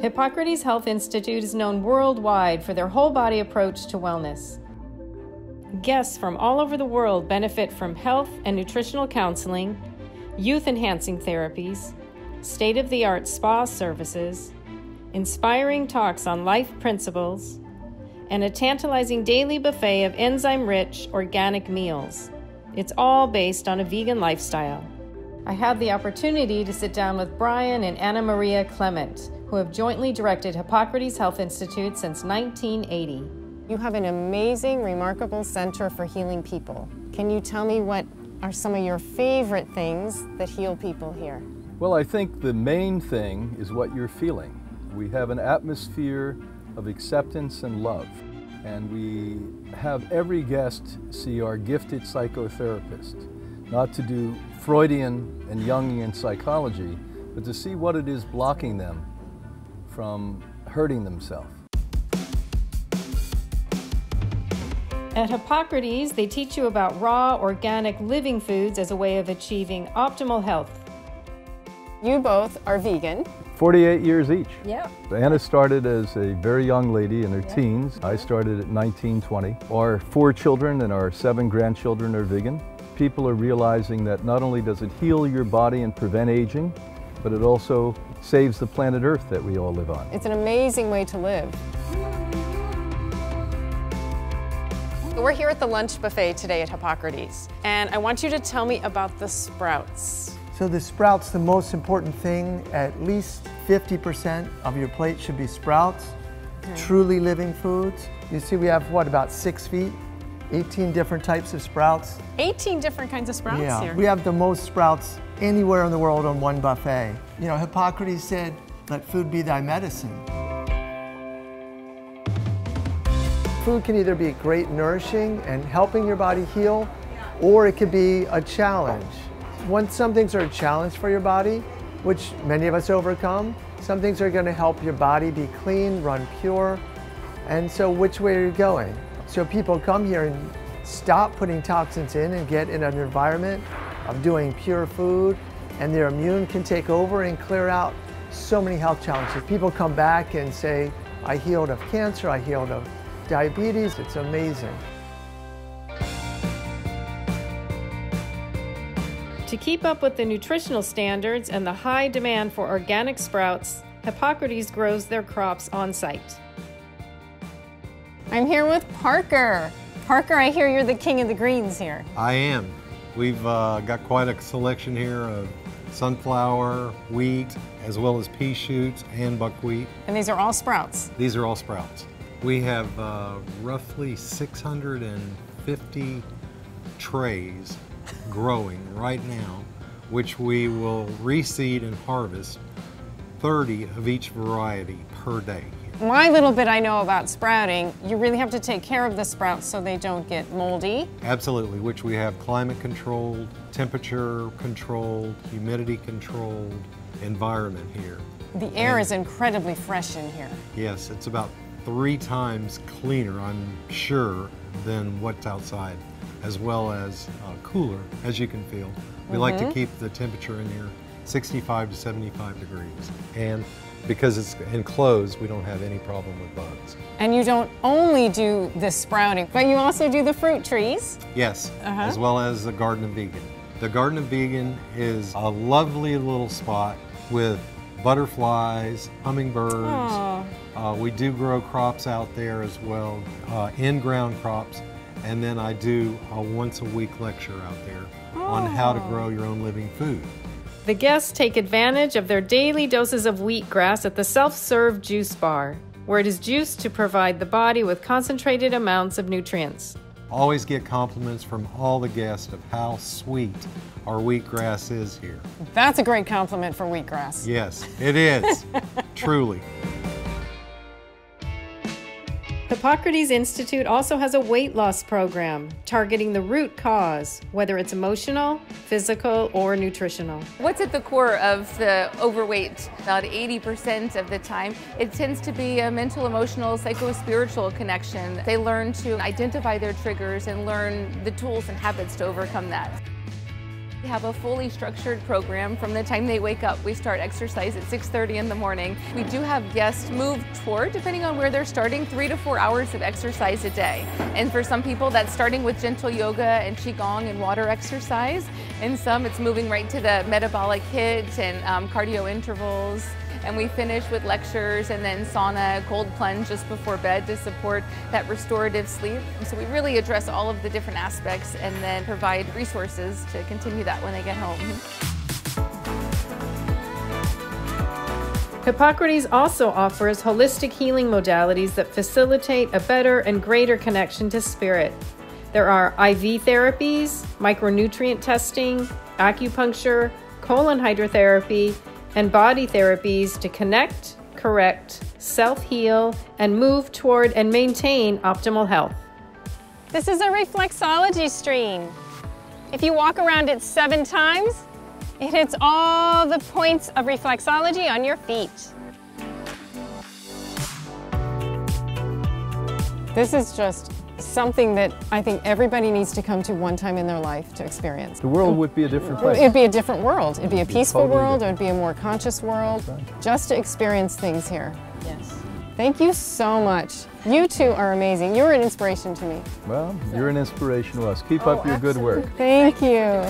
Hippocrates Health Institute is known worldwide for their whole body approach to wellness. Guests from all over the world benefit from health and nutritional counseling, youth-enhancing therapies, state-of-the-art spa services, inspiring talks on life principles, and a tantalizing daily buffet of enzyme-rich organic meals. It's all based on a vegan lifestyle. I had the opportunity to sit down with Brian and Maria Clement, who have jointly directed Hippocrates Health Institute since 1980. You have an amazing, remarkable center for healing people. Can you tell me what are some of your favorite things that heal people here? Well, I think the main thing is what you're feeling. We have an atmosphere of acceptance and love, and we have every guest see our gifted psychotherapist, not to do Freudian and Jungian psychology, but to see what it is blocking them from hurting themselves. At Hippocrates, they teach you about raw, organic living foods as a way of achieving optimal health. You both are vegan. 48 years each. Yeah. Anna started as a very young lady in her teens. I started at 19, 20. Our 4 children and our 7 grandchildren are vegan. People are realizing that not only does it heal your body and prevent aging, but it also saves the planet Earth that we all live on. It's an amazing way to live. We're here at the lunch buffet today at Hippocrates, and I want you to tell me about the sprouts. So the sprouts, the most important thing, at least 50% of your plate should be sprouts, truly living foods. You see we have, what, about 6 feet? 18 different types of sprouts. 18 different kinds of sprouts here. We have the most sprouts anywhere in the world on one buffet. You know, Hippocrates said, let food be thy medicine. Food can either be great nourishing and helping your body heal, or it could be a challenge. When some things are a challenge for your body, which many of us overcome, some things are going to help your body be clean, run pure, and so which way are you going? So people come here and stop putting toxins in and get in an environment of doing pure food, and their immune can take over and clear out so many health challenges. People come back and say, I healed of cancer, I healed of diabetes. It's amazing. To keep up with the nutritional standards and the high demand for organic sprouts, Hippocrates grows their crops on site. I'm here with Parker. Parker, I hear you're the king of the greens here. I am. We've got quite a selection here of sunflower, wheat, as well as pea shoots and buckwheat. And these are all sprouts? These are all sprouts. We have roughly 650 trays growing right now, which we will reseed and harvest 30 of each variety per day. My little bit I know about sprouting, you really have to take care of the sprouts so they don't get moldy. Absolutely, which we have climate controlled, temperature controlled, humidity controlled environment here. The air is incredibly fresh in here. Yes, it's about 3 times cleaner, I'm sure, than what's outside, as well as cooler, as you can feel. We like to keep the temperature in here 65 to 75 degrees. And because it's enclosed, we don't have any problem with bugs. And you don't only do the sprouting, but you also do the fruit trees. Yes, as well as the Garden of Vegan. The Garden of Vegan is a lovely little spot with butterflies, hummingbirds. We do grow crops out there as well, in-ground crops. And then I do a once-a-week lecture out there on how to grow your own living food. The guests take advantage of their daily doses of wheatgrass at the self-serve juice bar, where it is juiced to provide the body with concentrated amounts of nutrients. Always get compliments from all the guests of how sweet our wheatgrass is here. That's a great compliment for wheatgrass. Yes, it is, truly. Hippocrates Institute also has a weight loss program targeting the root cause, whether it's emotional, physical, or nutritional. What's at the core of the overweight? About 80% of the time, it tends to be a mental, emotional, psycho-spiritual connection. They learn to identify their triggers and learn the tools and habits to overcome that. We have a fully structured program from the time they wake up. We start exercise at 6:30 in the morning. We do have guests move toward, depending on where they're starting, 3 to 4 hours of exercise a day. And for some people, that's starting with gentle yoga and qigong and water exercise. And some, it's moving right to the metabolic HIIT and cardio intervals. And we finish with lectures and then sauna, cold plunge just before bed to support that restorative sleep. So we really address all of the different aspects and then provide resources to continue that when they get home. Hippocrates also offers holistic healing modalities that facilitate a better and greater connection to spirit. There are IV therapies, micronutrient testing, acupuncture, colon hydrotherapy, and body therapies to connect, correct, self-heal, and move toward and maintain optimal health. This is a reflexology stream. If you walk around it 7 times, it hits all the points of reflexology on your feet. This is just something that I think everybody needs to come to one time in their life to experience. The world would be a different place. It'd be a different world. It'd be a peaceful totally world, different. or it'd be a more conscious world, Right. just to experience things here. Yes. Thank you so much. You two are amazing. You're an inspiration to me. Well, you're an inspiration to us. Keep up your good work. Thank you.